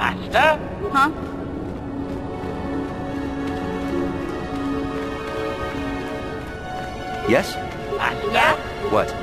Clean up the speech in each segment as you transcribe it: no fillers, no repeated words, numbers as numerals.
Master? Huh? Yes? Master? Yeah? What?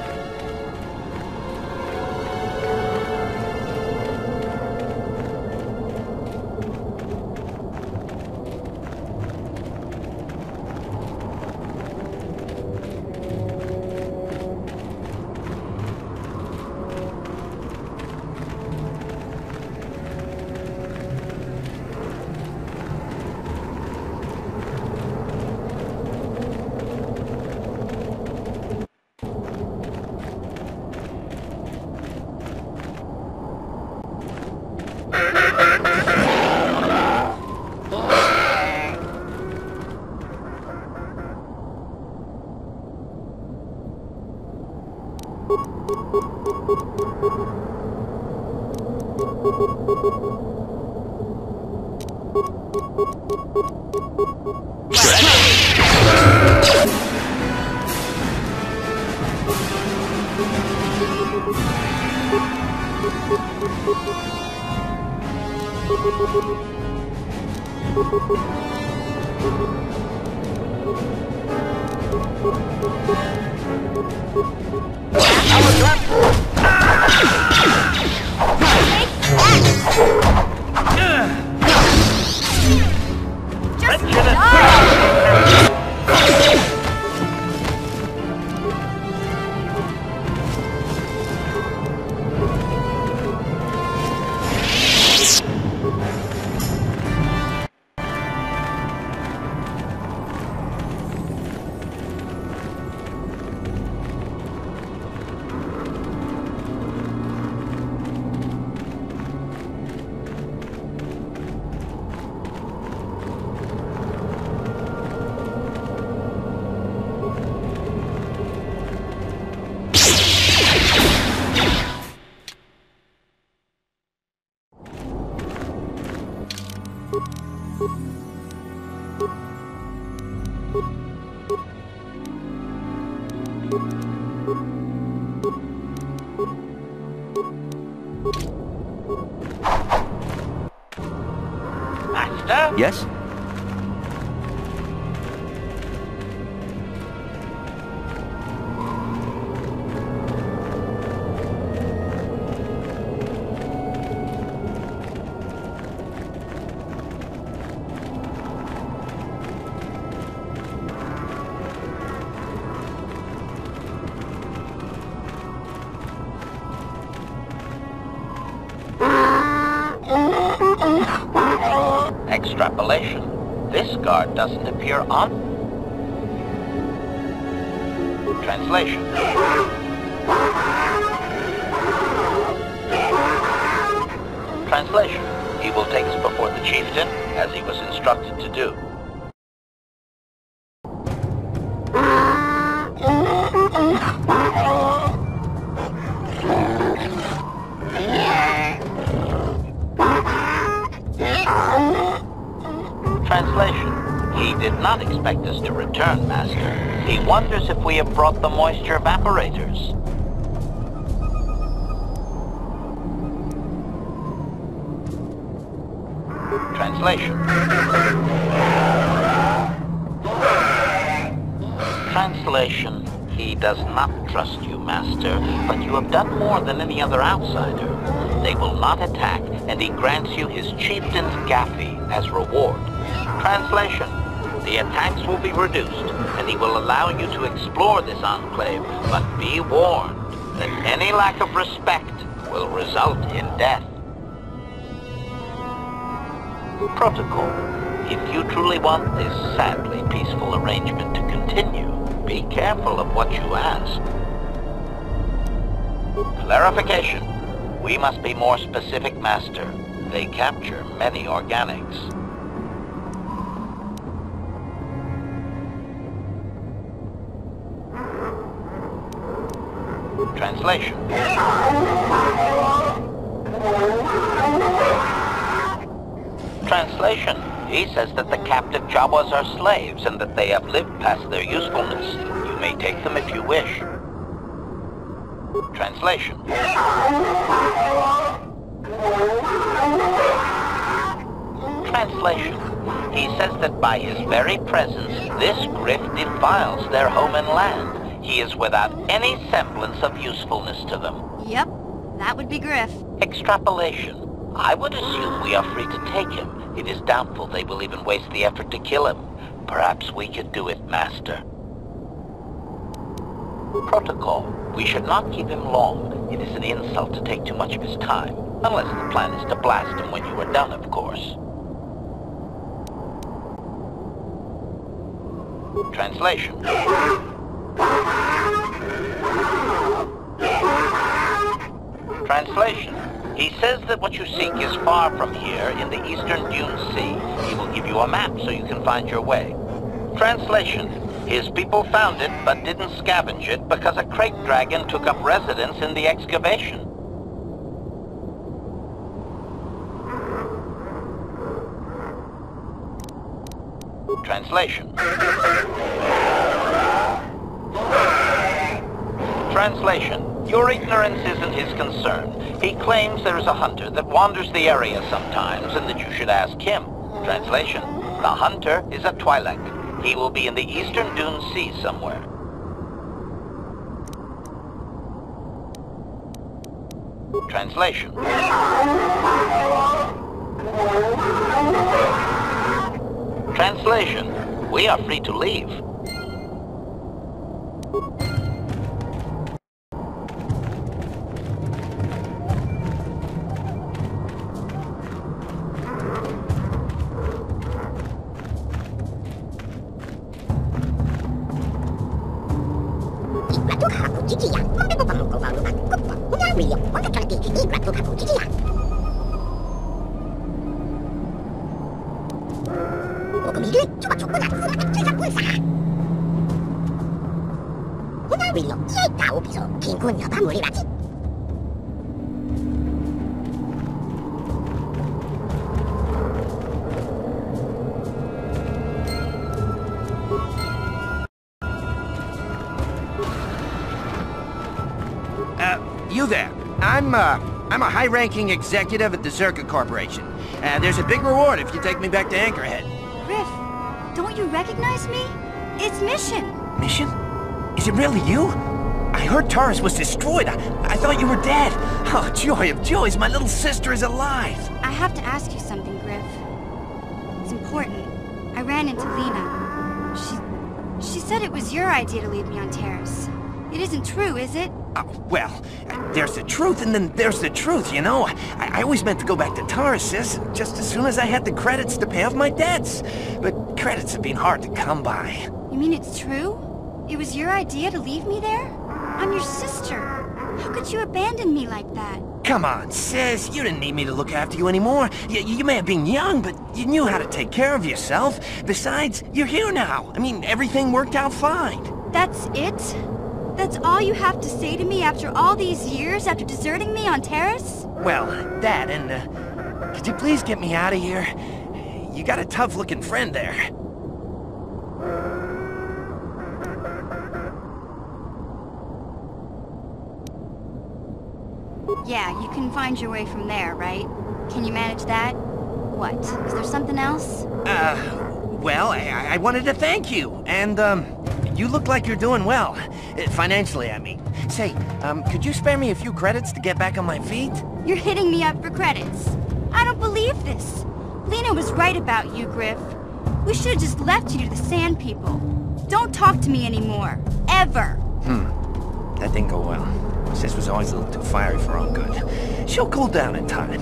Master? Yes? Extrapolation. This guard doesn't appear on... Translation. Translation. He will take us before the chieftain, as he was instructed to do. Translation. He did not expect us to return, Master. He wonders if we have brought the moisture evaporators. Translation. Translation. He does not trust you, Master, but you have done more than any other outsider. They will not attack, and he grants you his chieftain's gaffy as reward. Translation. The attacks will be reduced, and he will allow you to explore this enclave, but be warned that any lack of respect will result in death. Protocol. If you truly want this sadly peaceful arrangement to continue, be careful of what you ask. Clarification. We must be more specific, Master. They capture many organics. Translation. Translation. He says that the captive Jawas are slaves and that they have lived past their usefulness. You may take them if you wish. Translation. Translation. He says that by his very presence, this Griff defiles their home and land. He is without any semblance of usefulness to them. Yep, that would be Griff. Extrapolation. I would assume we are free to take him. It is doubtful they will even waste the effort to kill him. Perhaps we could do it, Master. Protocol. We should not keep him long. It is an insult to take too much of his time. Unless the plan is to blast him when you are done, of course. Translation. Translation. He says that what you seek is far from here in the eastern Dune Sea. He will give you a map so you can find your way. Translation. His people found it but didn't scavenge it because a crate dragon took up residence in the excavation. Translation. Translation. Your ignorance isn't his concern. He claims there is a hunter that wanders the area sometimes and that you should ask him. Translation. The hunter is a Twi'lek. He will be in the eastern Dune Sea somewhere. Translation. Translation. We are free to leave. You there. I'm a high-ranking executive at the Zerka Corporation. There's a big reward if you take me back to Anchorhead. Griff, don't you recognize me? It's Mission. Mission? Is it really you? I heard Taurus was destroyed. I thought you were dead. Oh, joy of joys, my little sister is alive. I have to ask you something, Griff. It's important. I ran into Lena. She said it was your idea to leave me on Terrace. It isn't true, is it? Well, there's the truth and then there's the truth, you know? I always meant to go back to Taurus, just as soon as I had the credits to pay off my debts. But credits have been hard to come by. You mean it's true? It was your idea to leave me there? I'm your sister. How could you abandon me like that? Come on, sis. You didn't need me to look after you anymore. You may have been young, but you knew how to take care of yourself. Besides, you're here now. I mean, everything worked out fine. That's it? That's all you have to say to me after all these years, after deserting me on Terrace? Well, that and, could you please get me out of here? You got a tough-looking friend there. Yeah, you can find your way from there, right? Can you manage that? What? Is there something else? Well, I wanted to thank you, and, you look like you're doing well. Financially, I mean. Say, could you spare me a few credits to get back on my feet? You're hitting me up for credits. I don't believe this. Lena was right about you, Griff. We should have just left you to the Sand People. Don't talk to me anymore. Ever. That didn't go well. Sis was always a little too fiery for our good. She'll cool down in time.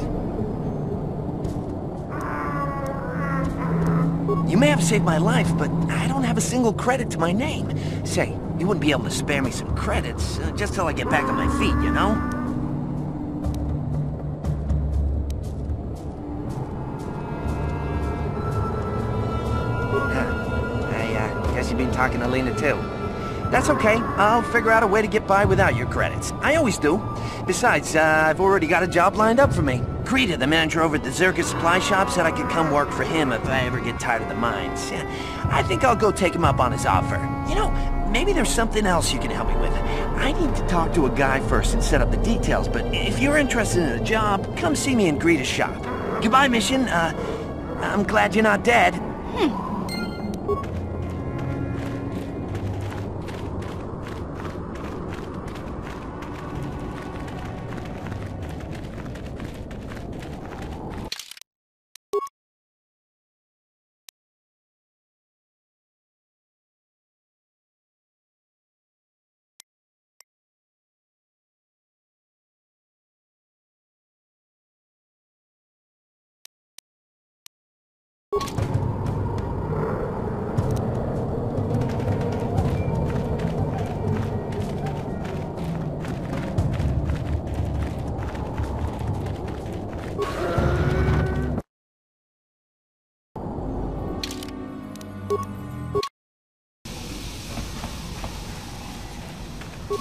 You may have saved my life, but I don't have a single credit to my name. Say, you wouldn't be able to spare me some credits, just till I get back on my feet, you know? I guess you've been talking to Lena too. That's okay. I'll figure out a way to get by without your credits. I always do. Besides, I've already got a job lined up for me. Krita, the manager over at the Zerka supply shop, said I could come work for him if I ever get tired of the mines. I think I'll go take him up on his offer. You know, maybe there's something else you can help me with. I need to talk to a guy first and set up the details, but if you're interested in a job, come see me in Greta's shop. Goodbye, Mission. I'm glad you're not dead.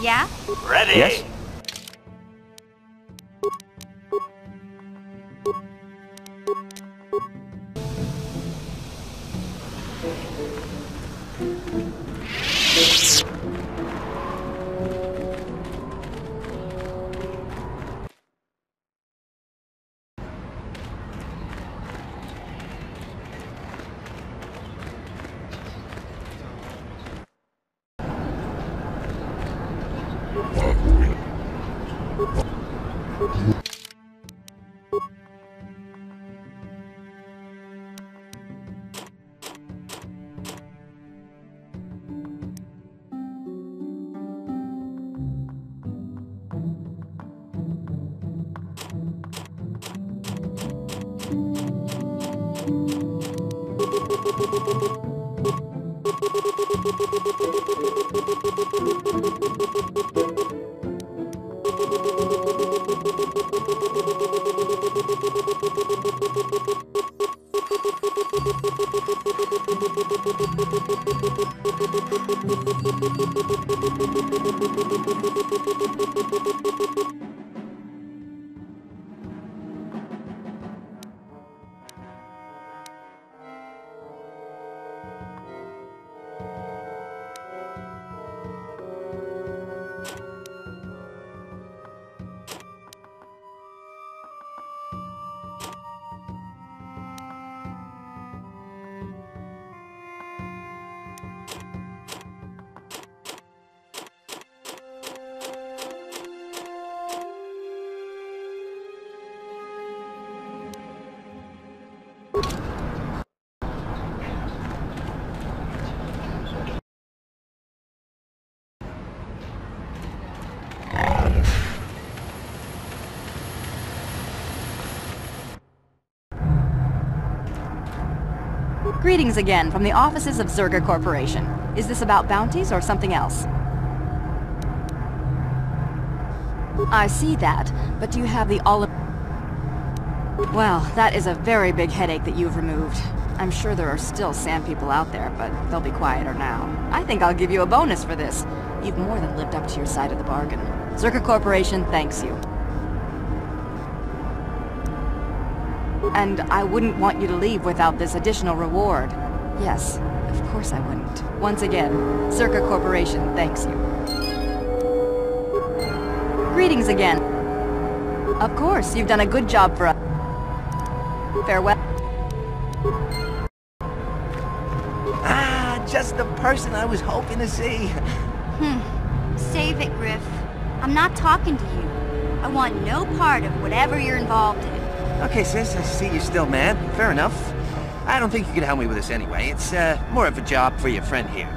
Yeah? Ready? Yes? Greetings again from the offices of Zerga Corporation. Is this about bounties or something else? I see that, but do you have the all... Well, that is a very big headache that you've removed. I'm sure there are still sand people out there, but they'll be quieter now. I think I'll give you a bonus for this. You've more than lived up to your side of the bargain. Zerga Corporation thanks you. And I wouldn't want you to leave without this additional reward. Yes, of course I wouldn't. Once again, Zerga Corporation thanks you. Greetings again. Of course, you've done a good job for us. Farewell. Ah, just the person I was hoping to see. Save it, Griff. I'm not talking to you. I want no part of whatever you're involved in. Okay, sis, I see you're still mad. Fair enough. I don't think you can help me with this anyway. It's, more of a job for your friend here.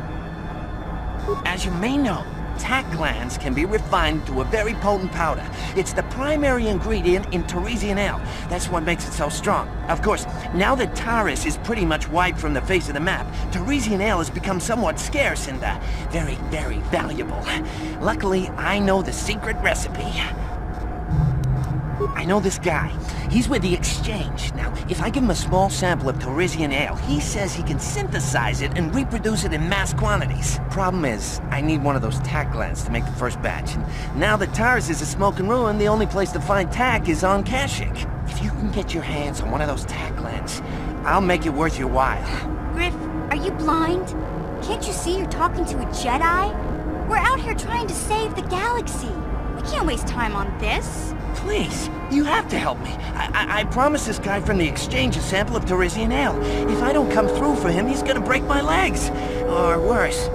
As you may know, tack glands can be refined to a very potent powder. It's the primary ingredient in Teresian ale. That's what makes it so strong. Of course, now that Taris is pretty much wiped from the face of the map, Teresian ale has become somewhat scarce and, very, very valuable. Luckily, I know the secret recipe. I know this guy. He's with the Exchange. Now, if I give him a small sample of Teresian ale, he says he can synthesize it and reproduce it in mass quantities. Problem is, I need one of those tack glands to make the first batch, and now that Taris is a smoking ruin, the only place to find tack is on Kashyyyk. If you can get your hands on one of those tack glands, I'll make it worth your while. Griff, are you blind? Can't you see you're talking to a Jedi? We're out here trying to save the galaxy. We can't waste time on this. Please, you have to help me. I promised this guy from the exchange a sample of Teresian ale. If I don't come through for him, he's gonna break my legs. Or worse.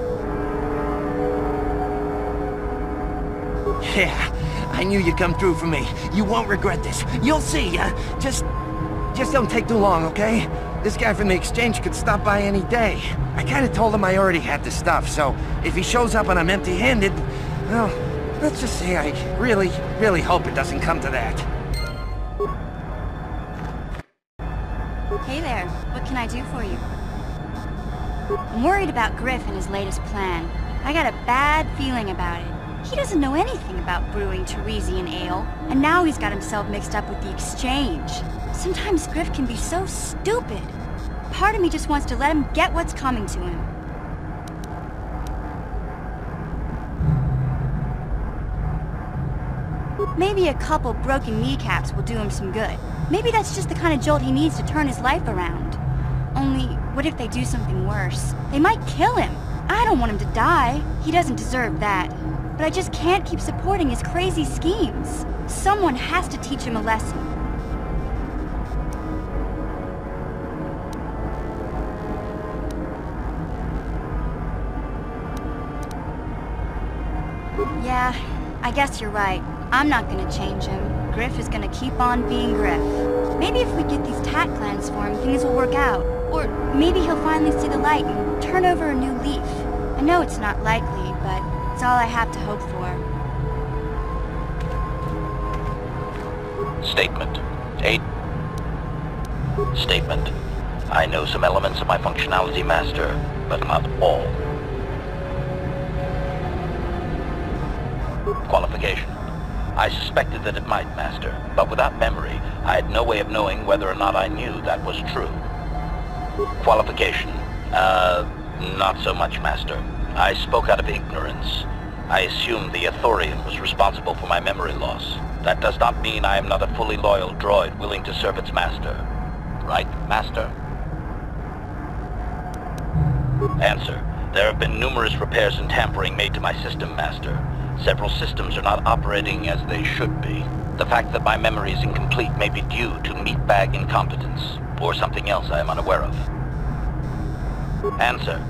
Yeah, I knew you'd come through for me. You won't regret this. You'll see. Just don't take too long, okay? This guy from the exchange could stop by any day. I kinda told him I already had the stuff, so if he shows up and I'm empty-handed, well, let's just say I really, really hope it doesn't come to that. Hey there, what can I do for you? I'm worried about Griff and his latest plan. I got a bad feeling about it. He doesn't know anything about brewing Teresian ale, and now he's got himself mixed up with the exchange. Sometimes Griff can be so stupid. Part of me just wants to let him get what's coming to him. Maybe a couple broken kneecaps will do him some good. Maybe that's just the kind of jolt he needs to turn his life around. Only, what if they do something worse? They might kill him. I don't want him to die. He doesn't deserve that. But I just can't keep supporting his crazy schemes. Someone has to teach him a lesson. Yeah, I guess you're right. I'm not gonna change him. Griff is gonna keep on being Griff. Maybe if we get these tat clans for him, things will work out. Or maybe he'll finally see the light and turn over a new leaf. I know it's not likely, but it's all I have to hope for. Statement. Statement. I know some elements of my functionality, Master, but not all. Qualification. I suspected that it might, Master, but without memory, I had no way of knowing whether or not I knew that was true. Qualification. Not so much, Master. I spoke out of ignorance. I assumed the Athorian was responsible for my memory loss. That does not mean I am not a fully loyal droid willing to serve its master. Right, Master? Answer. There have been numerous repairs and tampering made to my system, Master. Several systems are not operating as they should be. The fact that my memory is incomplete may be due to meatbag incompetence, or something else I am unaware of. Answer.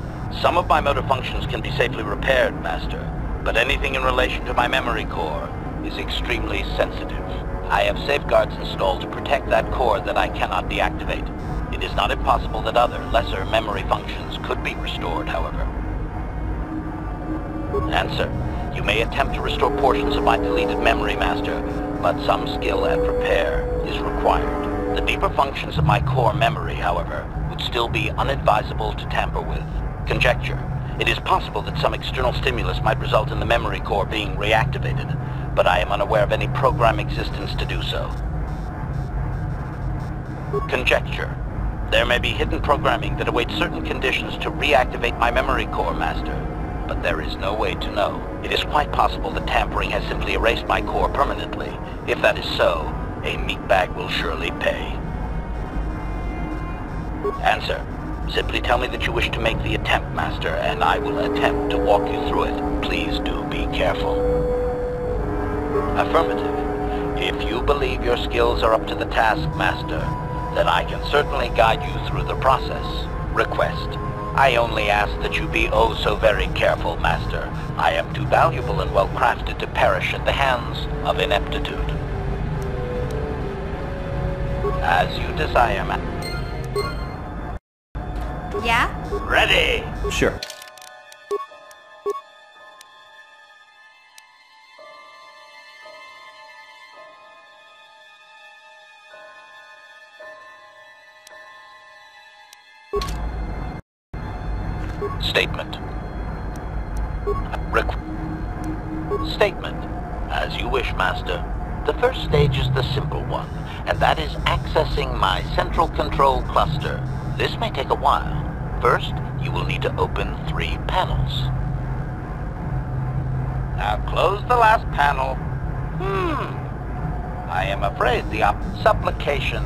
Some of my motor functions can be safely repaired, Master, but anything in relation to my memory core is extremely sensitive. I have safeguards installed to protect that core that I cannot deactivate. It is not impossible that other, lesser memory functions could be restored, however. Answer. You may attempt to restore portions of my deleted memory, Master, but some skill and repair is required. The deeper functions of my core memory, however, would still be unadvisable to tamper with. Conjecture. It is possible that some external stimulus might result in the memory core being reactivated, but I am unaware of any program existence to do so. Conjecture. There may be hidden programming that awaits certain conditions to reactivate my memory core, Master, but there is no way to know. It is quite possible that tampering has simply erased my core permanently. If that is so, a meatbag will surely pay. Answer. Simply tell me that you wish to make the attempt, Master, and I will attempt to walk you through it. Please do be careful. Affirmative. If you believe your skills are up to the task, Master, then I can certainly guide you through the process. Request. I only ask that you be oh so very careful, Master. I am too valuable and well-crafted to perish at the hands of ineptitude. As you desire, Master. Yeah? Ready! Sure. Statement. Statement. As you wish, Master. The first stage is the simple one, and that is accessing my central control cluster. This may take a while. First, you will need to open 3 panels. Now close the last panel. I am afraid the supplication.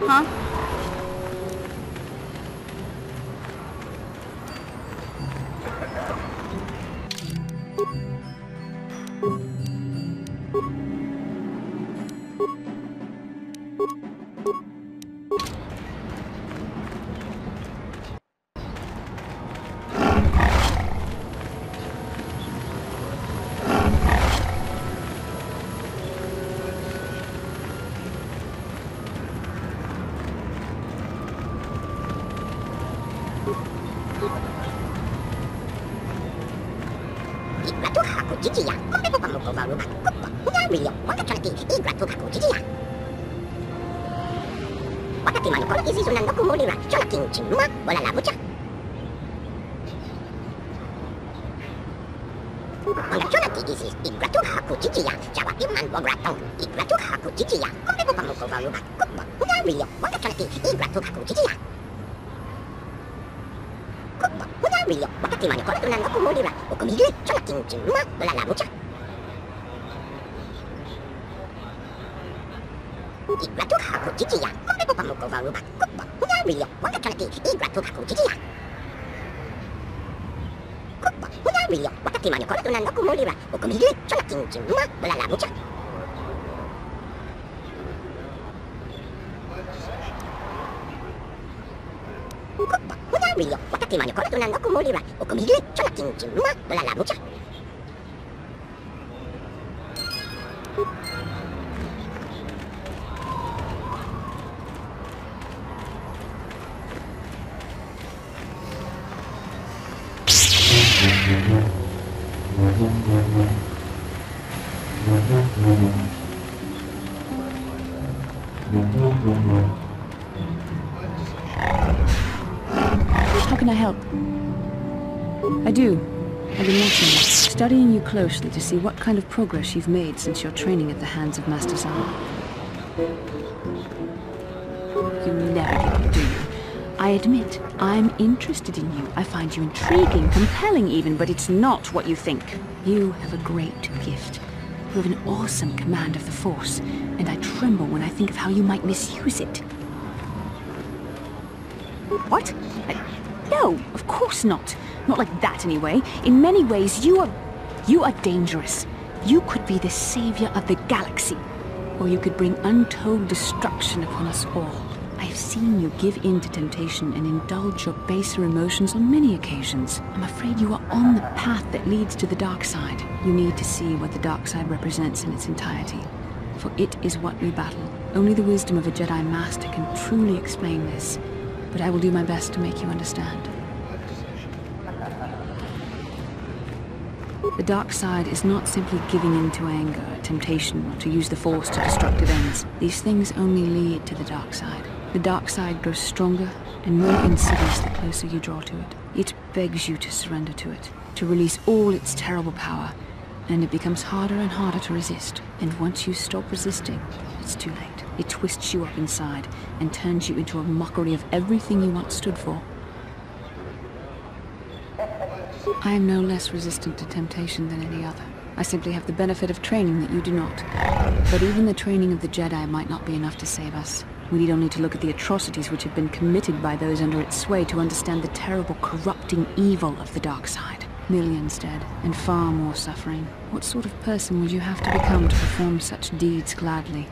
Huh? How can I help? I do. I've been watching you, studying you closely to see what kind of progress you've made since your training at the hands of Master Zama. You never give up, do you? I admit, I'm interested in you. I find you intriguing, compelling even, but it's not what you think. You have a great gift. You have an awesome command of the Force, and I tremble when I think of how you might misuse it. What? No, of course not. Not like that, anyway. In many ways, you are dangerous. You could be the savior of the galaxy, or you could bring untold destruction upon us all. I have seen you give in to temptation and indulge your baser emotions on many occasions. I'm afraid you are on the path that leads to the dark side. You need to see what the dark side represents in its entirety, for it is what we battle. Only the wisdom of a Jedi Master can truly explain this, but I will do my best to make you understand. The dark side is not simply giving in to anger, temptation, or to use the Force to destructive ends. These things only lead to the dark side. The dark side grows stronger and more insidious the closer you draw to it. It begs you to surrender to it, to release all its terrible power, and it becomes harder and harder to resist. And once you stop resisting, it's too late. It twists you up inside and turns you into a mockery of everything you once stood for. I am no less resistant to temptation than any other. I simply have the benefit of training that you do not. But even the training of the Jedi might not be enough to save us. We need only to look at the atrocities which have been committed by those under its sway to understand the terrible, corrupting evil of the dark side. Millions dead, and far more suffering. What sort of person would you have to become to perform such deeds gladly?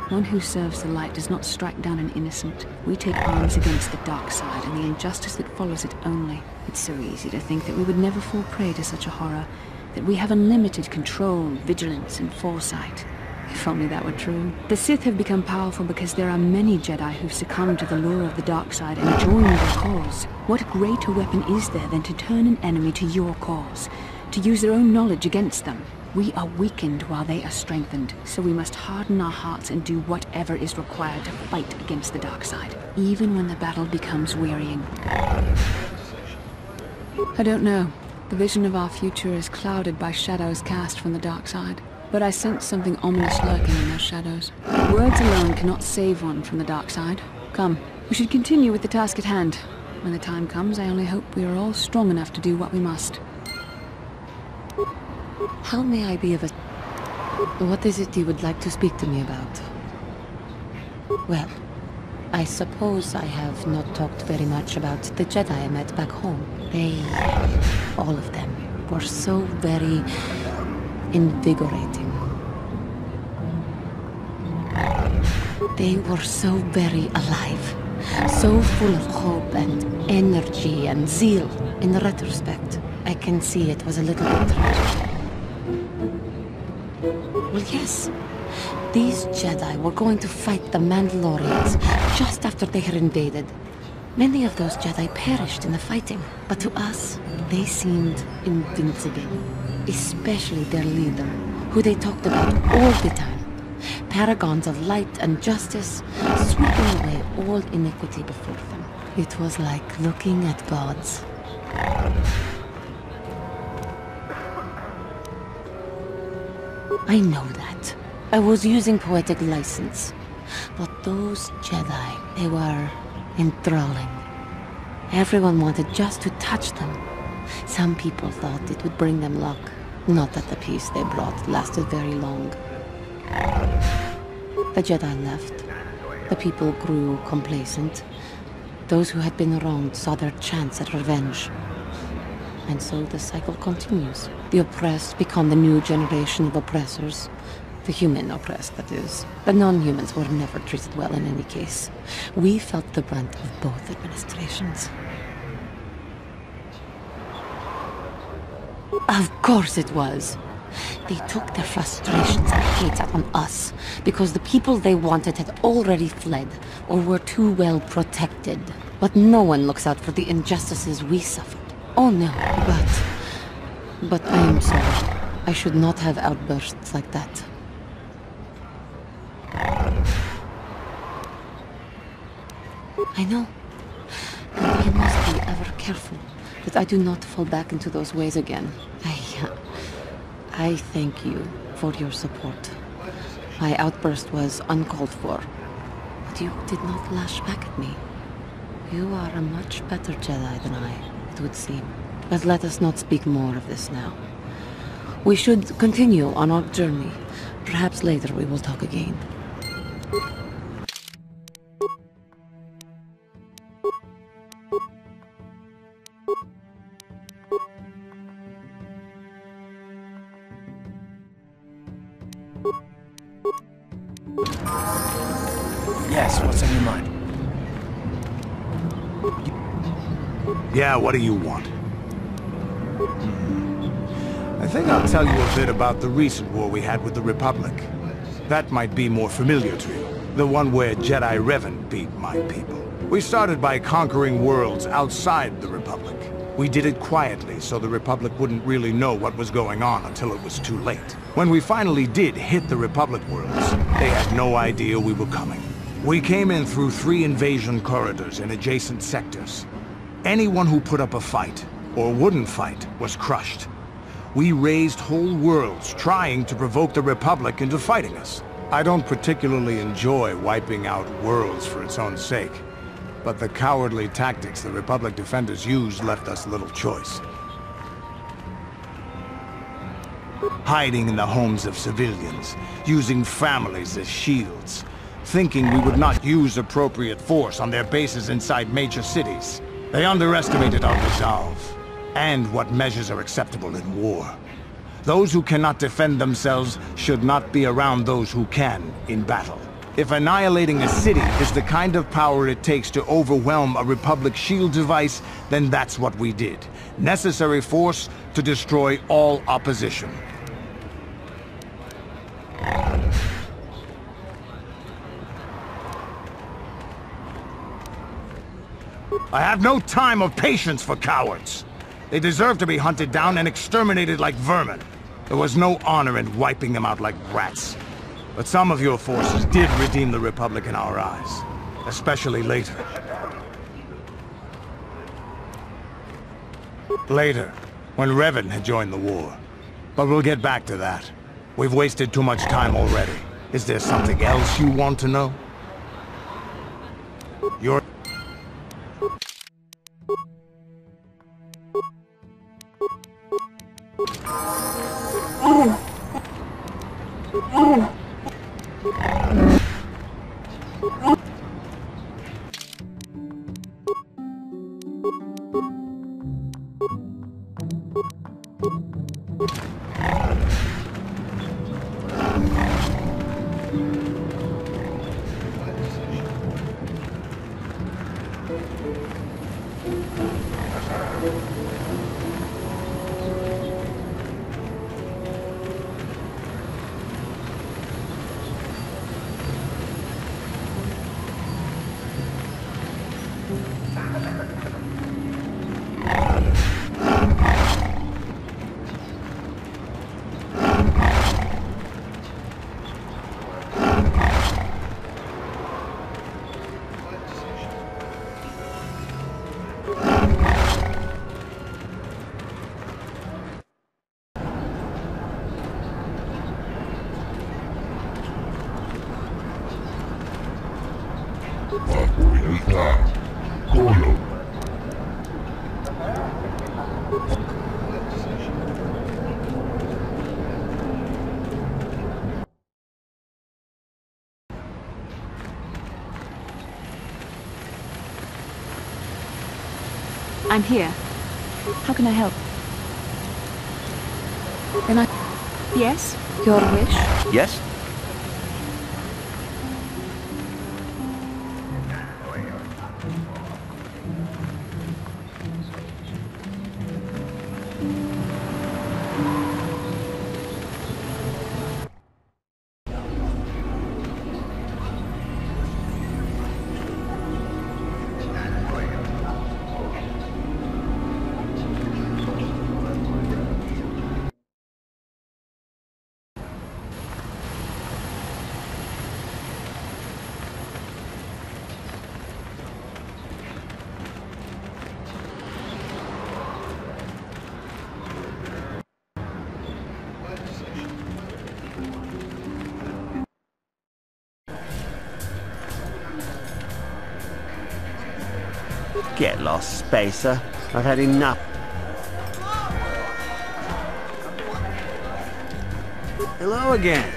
One who serves the light does not strike down an innocent. We take arms against the dark side and the injustice that follows it only. It's so easy to think that we would never fall prey to such a horror, that we have unlimited control, vigilance, and foresight. If only that were true. The Sith have become powerful because there are many Jedi who've succumbed to the lure of the dark side and joined their cause. What greater weapon is there than to turn an enemy to your cause? to use their own knowledge against them. We are weakened while they are strengthened, so we must harden our hearts and do whatever is required to fight against the dark side, even when the battle becomes wearying. I don't know. The vision of our future is clouded by shadows cast from the dark side. But I sense something ominous lurking in those shadows. Words alone cannot save one from the dark side. Come, we should continue with the task at hand. When the time comes, I only hope we are all strong enough to do what we must. How may I be of a... What is it you would like to speak to me about? Well, I suppose I have not talked very much about the Jedi I met back home. They... all of them were so very... invigorating. They were so very alive. So full of hope and energy and zeal. In retrospect, I can see it was a little bit tragic. Well, yes. These Jedi were going to fight the Mandalorians just after they had invaded. Many of those Jedi perished in the fighting, but to us, they seemed invincible. Especially their leader, who they talked about all the time. Paragons of light and justice, sweeping away all iniquity before them. It was like looking at gods. I know that. I was using poetic license. But those Jedi, they were enthralling. Everyone wanted just to touch them. Some people thought it would bring them luck. Not that the peace they brought lasted very long. The Jedi left. The people grew complacent. Those who had been wronged saw their chance at revenge. And so the cycle continues. The oppressed become the new generation of oppressors. The human oppressed, that is. The non-humans were never treated well in any case. We felt the brunt of both administrations. Of course it was. They took their frustrations and hate out on us, because the people they wanted had already fled, or were too well protected. But no one looks out for the injustices we suffered. Oh no, but I am sorry. I should not have outbursts like that. I know. And I must be ever careful that I do not fall back into those ways again. I thank you for your support. My outburst was uncalled for, but you did not lash back at me. You are a much better Jedi than I, it would seem. But let us not speak more of this now. We should continue on our journey. Perhaps later we will talk again. Yes, what's on your mind? Yeah, what do you want? I think I'll tell you a bit about the recent war we had with the Republic. That might be more familiar to you. The one where Jedi Revan beat my people. We started by conquering worlds outside the Republic. We did it quietly, so the Republic wouldn't really know what was going on until it was too late. When we finally did hit the Republic worlds, they had no idea we were coming. We came in through 3 invasion corridors in adjacent sectors. Anyone who put up a fight, or wouldn't fight, was crushed. We raised whole worlds trying to provoke the Republic into fighting us. I don't particularly enjoy wiping out worlds for its own sake, but the cowardly tactics the Republic defenders used left us little choice. Hiding in the homes of civilians, using families as shields, thinking we would not use appropriate force on their bases inside major cities. They underestimated our resolve, and what measures are acceptable in war. Those who cannot defend themselves should not be around those who can in battle. If annihilating a city is the kind of power it takes to overwhelm a Republic shield device, then that's what we did. Necessary force to destroy all opposition. I have no time or patience for cowards. They deserve to be hunted down and exterminated like vermin. There was no honor in wiping them out like rats. But some of your forces did redeem the Republic in our eyes. Especially later. Later, when Revan had joined the war. But we'll get back to that. We've wasted too much time already. Is there something else you want to know? You're... I'm here. How can I help? Then I... Yes? Your wish? Yes? Get lost, Spacer. I've had enough. Hello again.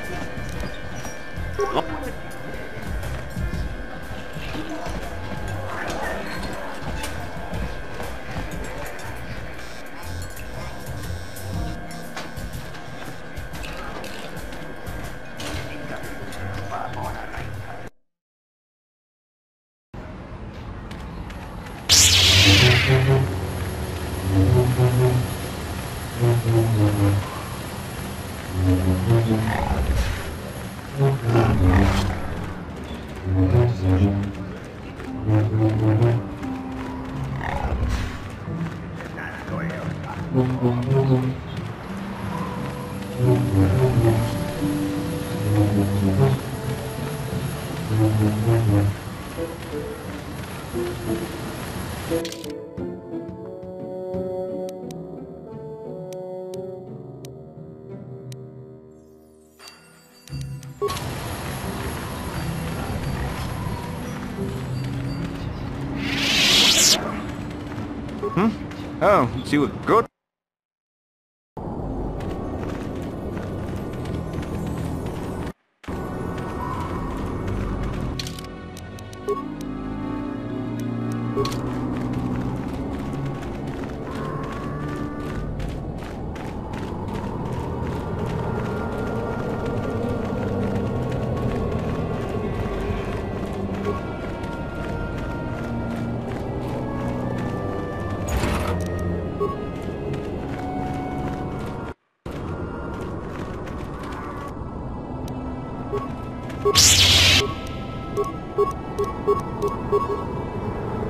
Oh, she was good.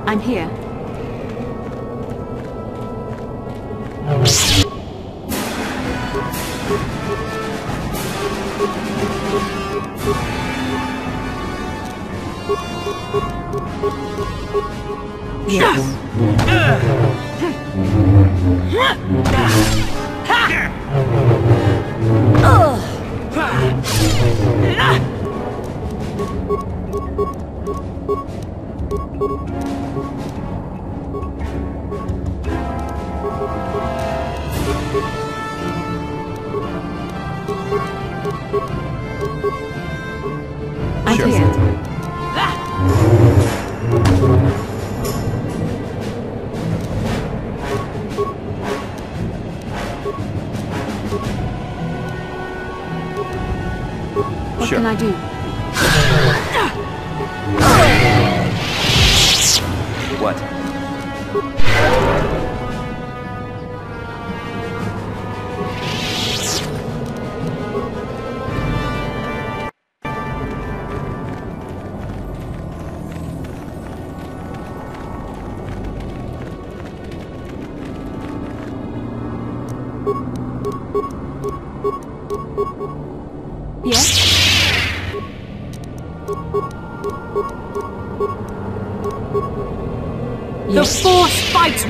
I'm here. What can I do? What? Yes? The Force fights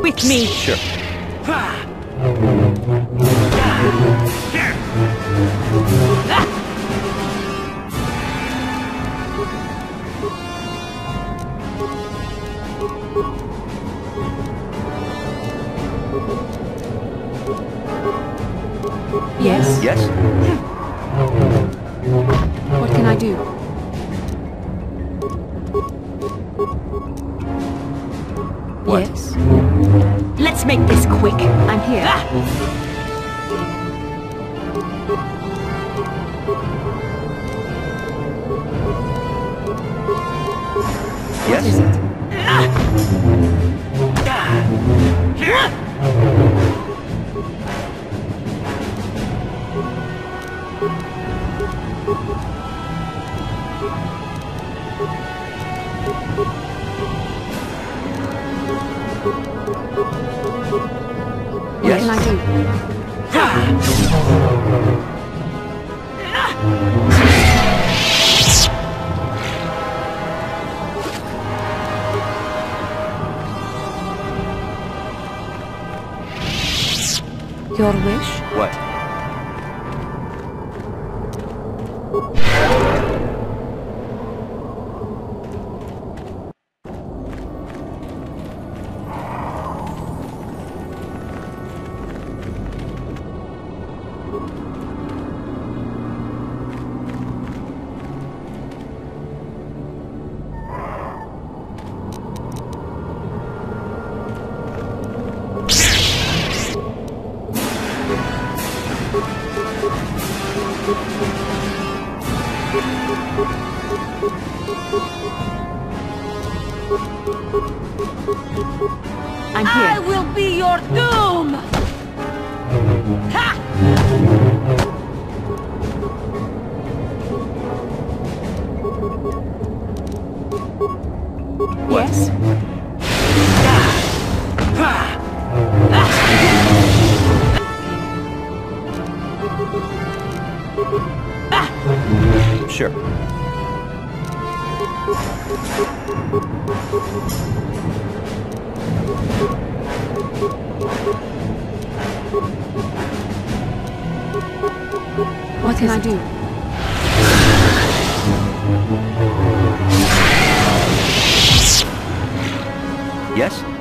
with me. Sure. Yes? Yes? What can I do? What? Yes? Let's make this quick. I'm here. Yes? What is it? What can I do? Your wish? What? I'm here. I will be your doom! Ha! Yes? Sure. What can I do? Yes?